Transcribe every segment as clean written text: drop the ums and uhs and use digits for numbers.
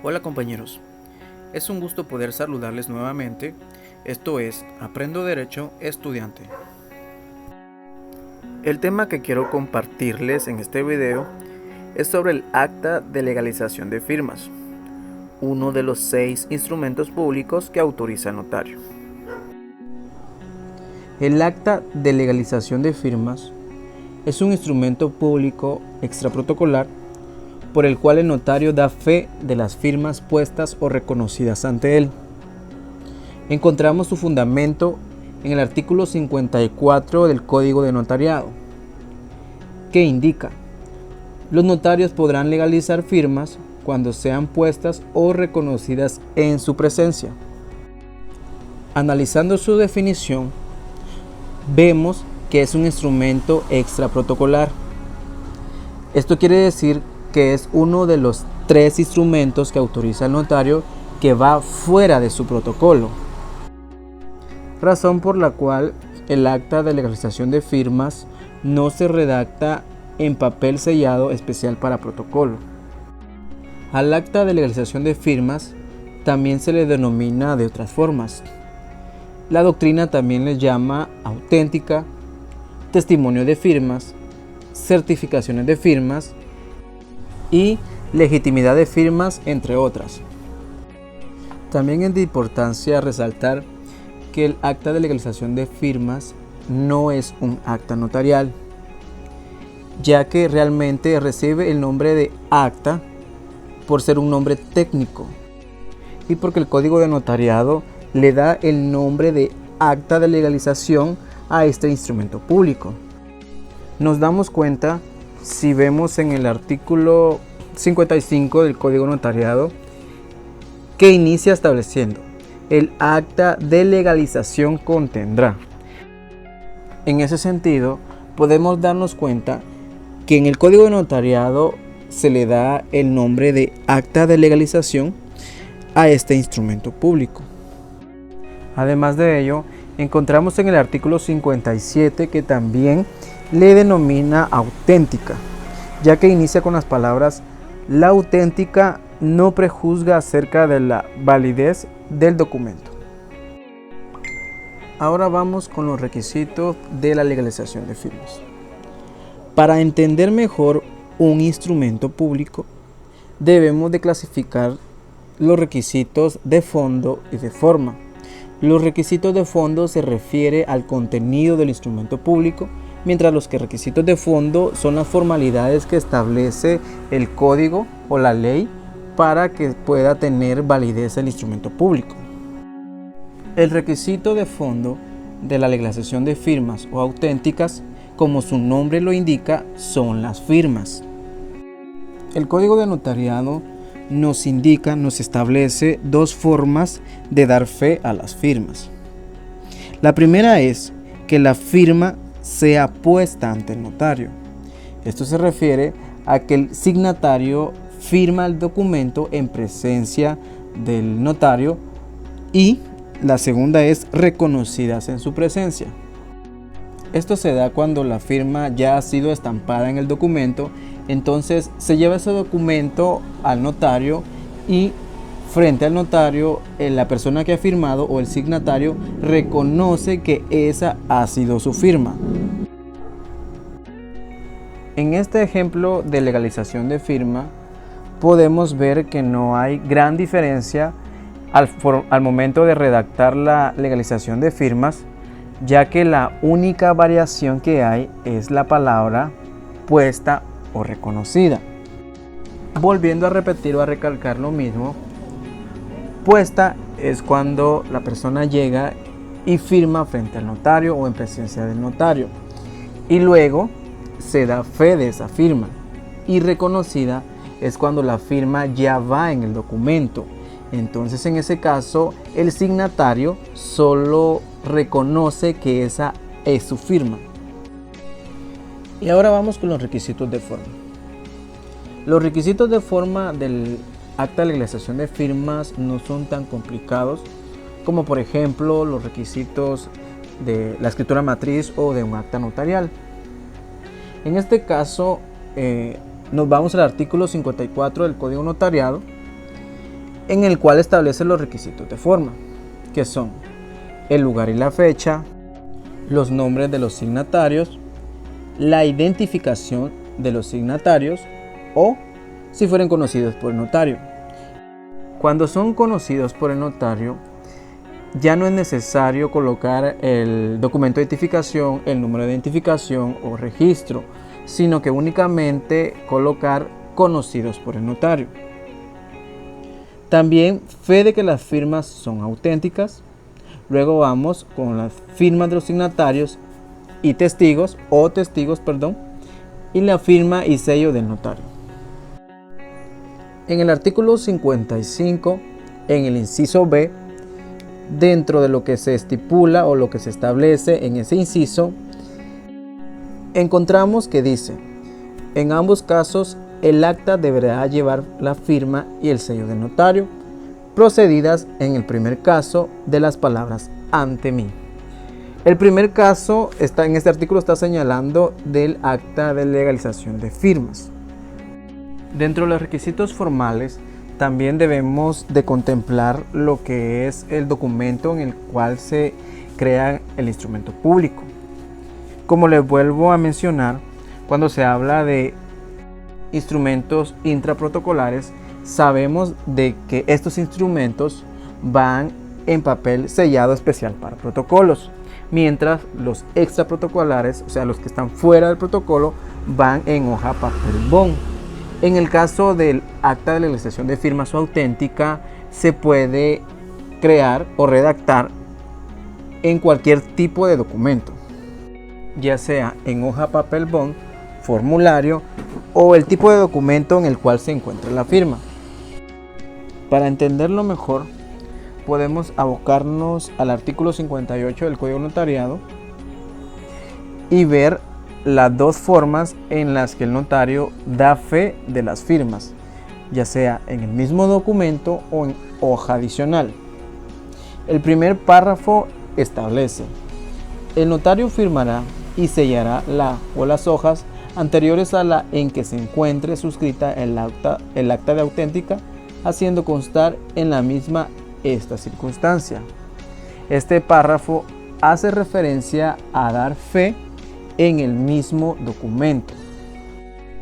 Hola compañeros, es un gusto poder saludarles nuevamente. Esto es Aprendo Derecho Estudiante. El tema que quiero compartirles en este video es sobre el acta de legalización de firmas, uno de los 6 instrumentos públicos que autoriza el notario. El acta de legalización de firmas es un instrumento público extraprotocolar por el cual el notario da fe de las firmas puestas o reconocidas ante él. Encontramos su fundamento en el artículo 54 del Código de Notariado, que indica: los notarios podrán legalizar firmas cuando sean puestas o reconocidas en su presencia. Analizando su definición, vemos que es un instrumento extraprotocolar. Esto quiere decir que es uno de los 3 instrumentos que autoriza el notario que va fuera de su protocolo. Razón por la cual el acta de legalización de firmas no se redacta en papel sellado especial para protocolo. Al acta de legalización de firmas también se le denomina de otras formas. La doctrina también le llama auténtica, testimonio de firmas, certificaciones de firmas y legitimidad de firmas, entre otras. También es de importancia resaltar que el acta de legalización de firmas no es un acta notarial, ya que realmente recibe el nombre de acta por ser un nombre técnico y porque el Código de Notariado le da el nombre de acta de legalización a este instrumento público. Nos damos cuenta si vemos en el artículo 55 del Código Notariado, que inicia estableciendo: el acta de legalización contendrá. En ese sentido, podemos darnos cuenta que en el Código de Notariado se le da el nombre de acta de legalización a este instrumento público. Además de ello, encontramos en el artículo 57 que también le denomina auténtica, ya que inicia con las palabras: la auténtica no prejuzga acerca de la validez del documento. Ahora vamos con los requisitos de la legalización de firmas. Para entender mejor un instrumento público, debemos de clasificar los requisitos de fondo y de forma. Los requisitos de fondo se refiere al contenido del instrumento público, mientras los requisitos de fondo son las formalidades que establece el código o la ley para que pueda tener validez el instrumento público. El requisito de fondo de la legalización de firmas o auténticas, como su nombre lo indica, son las firmas. El Código de Notariado nos establece 2 formas de dar fe a las firmas. La primera es que la firma sea puesta ante el notario. Esto se refiere a que el signatario firma el documento en presencia del notario, y la segunda es reconocidas en su presencia. Esto se da cuando la firma ya ha sido estampada en el documento. Entonces se lleva ese documento al notario y frente al notario la persona que ha firmado o el signatario reconoce que esa ha sido su firma. En este ejemplo de legalización de firma podemos ver que no hay gran diferencia al momento de redactar la legalización de firmas, ya que la única variación que hay es la palabra puesta o reconocida. Volviendo a repetir o a recalcar lo mismo, puesta es cuando la persona llega y firma frente al notario o en presencia del notario, y luego se da fe de esa firma. Y reconocida es cuando la firma ya va en el documento. Entonces, en ese caso, el signatario solo reconoce que esa es su firma. Y ahora vamos con los requisitos de forma. Los requisitos de forma del acta de legalización de firmas no son tan complicados como, por ejemplo, los requisitos de la escritura matriz o de un acta notarial. En este caso, nos vamos al artículo 54 del Código Notariado, en el cual establece los requisitos de forma, que son el lugar y la fecha, los nombres de los signatarios, la identificación de los signatarios o si fueren conocidos por el notario. Cuando son conocidos por el notario, ya no es necesario colocar el documento de identificación, el número de identificación o registro, sino que únicamente colocar conocidos por el notario. También fe de que las firmas son auténticas. Luego vamos con las firmas de los signatarios y testigos, y la firma y sello del notario. En el artículo 55, en el inciso B, dentro de lo que se estipula o lo que se establece en ese inciso, encontramos que dice: en ambos casos el acta deberá llevar la firma y el sello del notario, procedidas en el primer caso de las palabras ante mí. El primer caso en este artículo está señalando del acta de legalización de firmas. Dentro de los requisitos formales también debemos de contemplar lo que es el documento en el cual se crea el instrumento público. Como les vuelvo a mencionar, cuando se habla de instrumentos intraprotocolares, sabemos de que estos instrumentos van en papel sellado especial para protocolos, mientras los extraprotocolares, o sea, los que están fuera del protocolo, van en hoja papel bond. En el caso del acta de legalización de firmas o auténtica, se puede crear o redactar en cualquier tipo de documento, ya sea en hoja papel bond, formulario o el tipo de documento en el cual se encuentra la firma. Para entenderlo mejor, podemos abocarnos al artículo 58 del Código Notariado y ver las dos formas en las que el notario da fe de las firmas, ya sea en el mismo documento o en hoja adicional. El primer párrafo establece: el notario firmará y sellará la o las hojas anteriores a la en que se encuentre suscrita el acta de auténtica, haciendo constar en la misma esta circunstancia. Este párrafo hace referencia a dar fe en el mismo documento.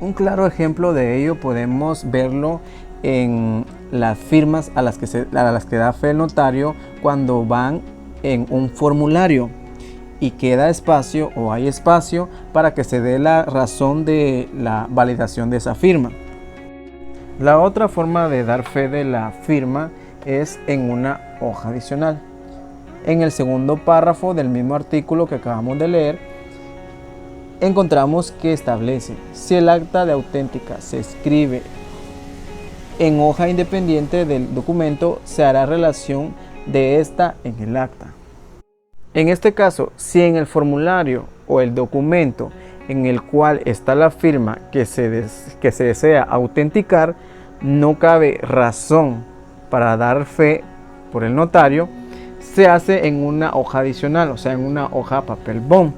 Un claro ejemplo de ello podemos verlo en las firmas a las que da fe el notario cuando van en un formulario y queda espacio o hay espacio para que se dé la razón de la validación de esa firma. La otra forma de dar fe de la firma es en una hoja adicional. En el segundo párrafo del mismo artículo que acabamos de leer, encontramos que establece: si el acta de auténtica se escribe en hoja independiente del documento, se hará relación de esta en el acta. En este caso, si en el formulario o el documento en el cual está la firma que se desea autenticar, no cabe razón para dar fe por el notario, se hace en una hoja adicional, o sea, en una hoja papel bond,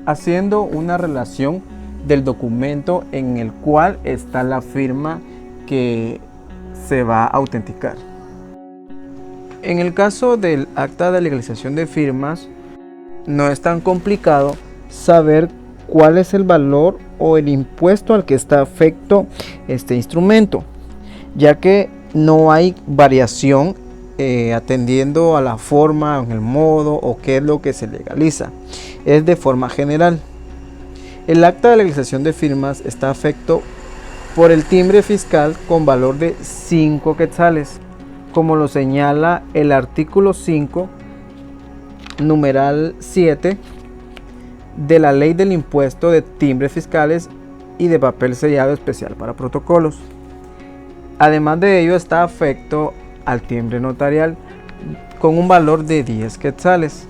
haciendo una relación del documento en el cual está la firma que se va a autenticar. En el caso del acta de legalización de firmas, no es tan complicado saber cuál es el valor o el impuesto al que está afecto este instrumento, ya que no hay variación atendiendo a la forma, en el modo o qué es lo que se legaliza. Es de forma general. El acta de legalización de firmas está afecto por el timbre fiscal con valor de 5 quetzales, como lo señala el artículo 5, numeral 7 de la Ley del Impuesto de Timbres Fiscales y de Papel Sellado Especial para Protocolos. Además de ello, está afecto al timbre notarial con un valor de 10 quetzales,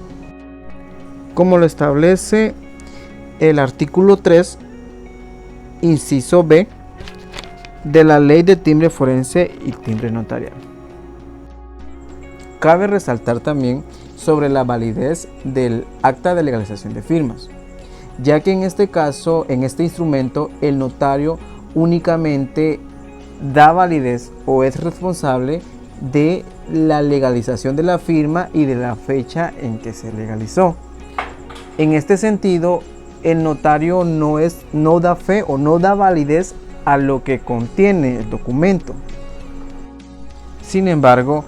como lo establece el artículo 3, inciso B de la Ley de Timbre Forense y Timbre Notarial. Cabe resaltar también sobre la validez del acta de legalización de firmas, ya que en este caso, en este instrumento, el notario únicamente da validez o es responsable de la legalización de la firma y de la fecha en que se legalizó. En este sentido, el notario no da fe o no da validez a lo que contiene el documento. Sin embargo,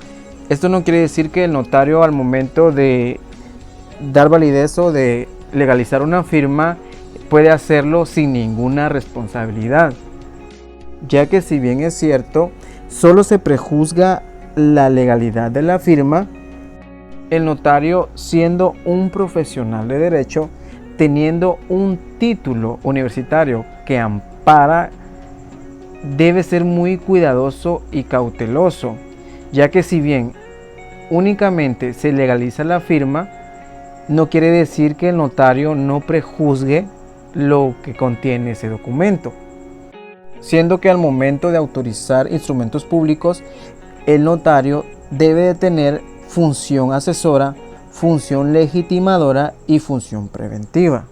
esto no quiere decir que el notario, al momento de dar validez o de legalizar una firma, puede hacerlo sin ninguna responsabilidad, ya que, si bien es cierto, solo se prejuzga la legalidad de la firma, el notario, siendo un profesional de derecho, teniendo un título universitario que ampara, debe ser muy cuidadoso y cauteloso, ya que si bien únicamente se legaliza la firma, no quiere decir que el notario no prejuzgue lo que contiene ese documento, siendo que al momento de autorizar instrumentos públicos, el notario debe de tener función asesora, función legitimadora y función preventiva.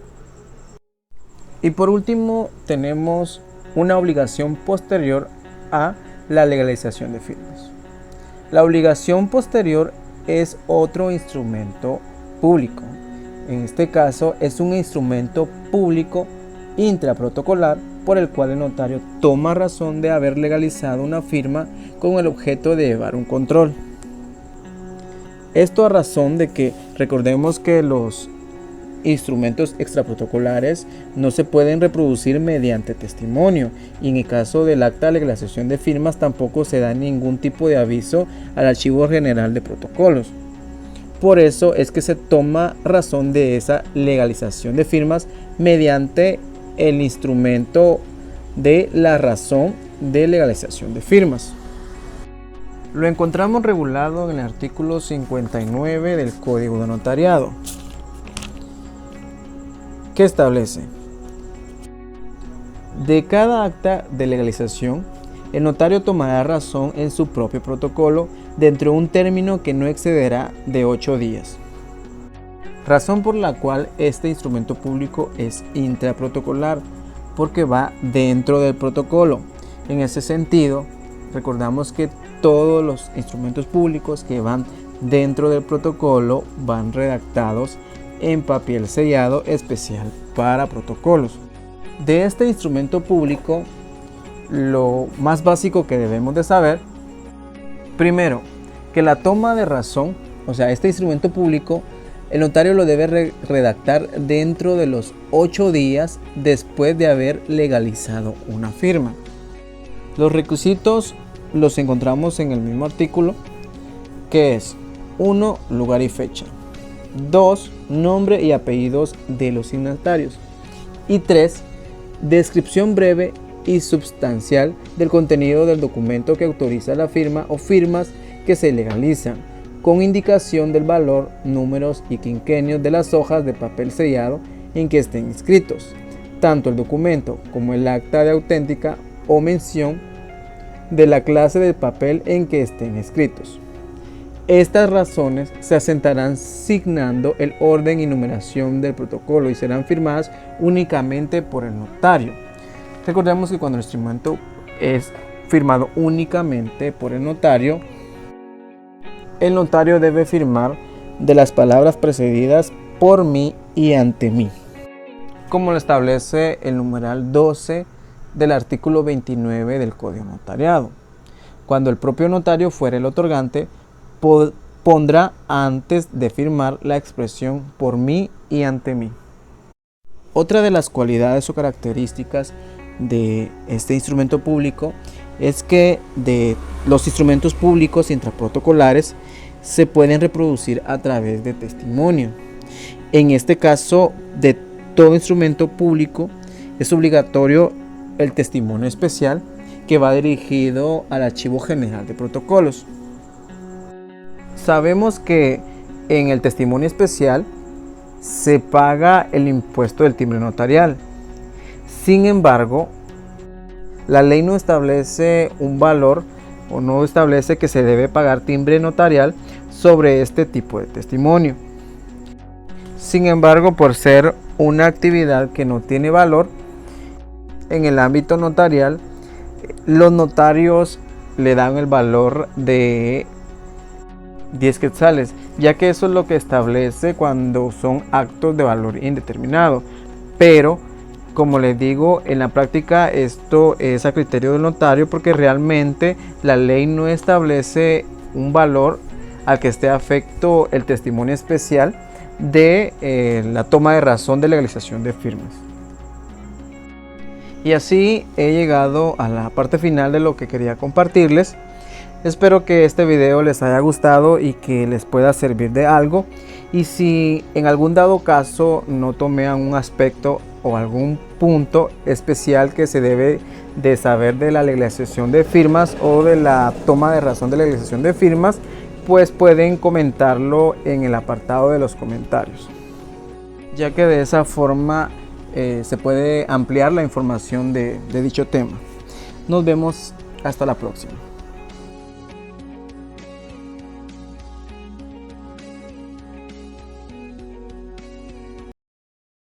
Y por último, tenemos una obligación posterior a la legalización de firmas. La obligación posterior es otro instrumento público. En este caso es un instrumento público intraprotocolar por el cual el notario toma razón de haber legalizado una firma con el objeto de llevar un control. Esto a razón de que recordemos que los instrumentos extraprotocolares no se pueden reproducir mediante testimonio, y en el caso del acta de legalización de firmas tampoco se da ningún tipo de aviso al Archivo General de Protocolos. Por eso es que se toma razón de esa legalización de firmas mediante el instrumento de la razón de legalización de firmas. Lo encontramos regulado en el artículo 59 del Código de Notariado, que establece: de cada acta de legalización, el notario tomará razón en su propio protocolo dentro de un término que no excederá de 8 días. Razón por la cual este instrumento público es intraprotocolar, porque va dentro del protocolo. En ese sentido, recordamos que todos los instrumentos públicos que van dentro del protocolo van redactados en papel sellado especial para protocolos. De este instrumento público, lo más básico que debemos de saber, primero, que la toma de razón, o sea, este instrumento público, el notario lo debe redactar dentro de los 8 días después de haber legalizado una firma. Los requisitos los encontramos en el mismo artículo, que es: 1. Lugar y fecha. 2. Nombre y apellidos de los signatarios. Y 3. Descripción breve y substancial del contenido del documento que autoriza la firma o firmas que se legalizan, con indicación del valor, números y quinquenios de las hojas de papel sellado en que estén inscritos, tanto el documento como el acta de auténtica, o mención de la clase de papel en que estén escritos. Estas razones se asentarán signando el orden y numeración del protocolo y serán firmadas únicamente por el notario. Recordemos que cuando el instrumento es firmado únicamente por el notario debe firmar de las palabras precedidas por mí y ante mí, como lo establece el numeral 12 del artículo 29 del Código Notariado. Cuando el propio notario fuera el otorgante, pondrá antes de firmar la expresión por mí y ante mí. Otra de las cualidades o características de este instrumento público es que de los instrumentos públicos intraprotocolares se pueden reproducir a través de testimonio. En este caso, de todo instrumento público es obligatorio el testimonio especial, que va dirigido al Archivo General de Protocolos. Sabemos que en el testimonio especial se paga el impuesto del timbre notarial. Sin embargo, la ley no establece un valor o no establece que se debe pagar timbre notarial sobre este tipo de testimonio. Sin embargo, por ser una actividad que no tiene valor en el ámbito notarial, los notarios le dan el valor de 10 quetzales, ya que eso es lo que establece cuando son actos de valor indeterminado. Pero como les digo, en la práctica esto es a criterio del notario, porque realmente la ley no establece un valor al que esté afecto el testimonio especial de la toma de razón de legalización de firmas. Y así he llegado a la parte final de lo que quería compartirles. Espero que este video les haya gustado y que les pueda servir de algo. Y si en algún dado caso no tomé un aspecto o algún punto especial que se debe de saber de la legalización de firmas o de la toma de razón de legalización de firmas, pues pueden comentarlo en el apartado de los comentarios, ya que de esa forma se puede ampliar la información de dicho tema. Nos vemos hasta la próxima.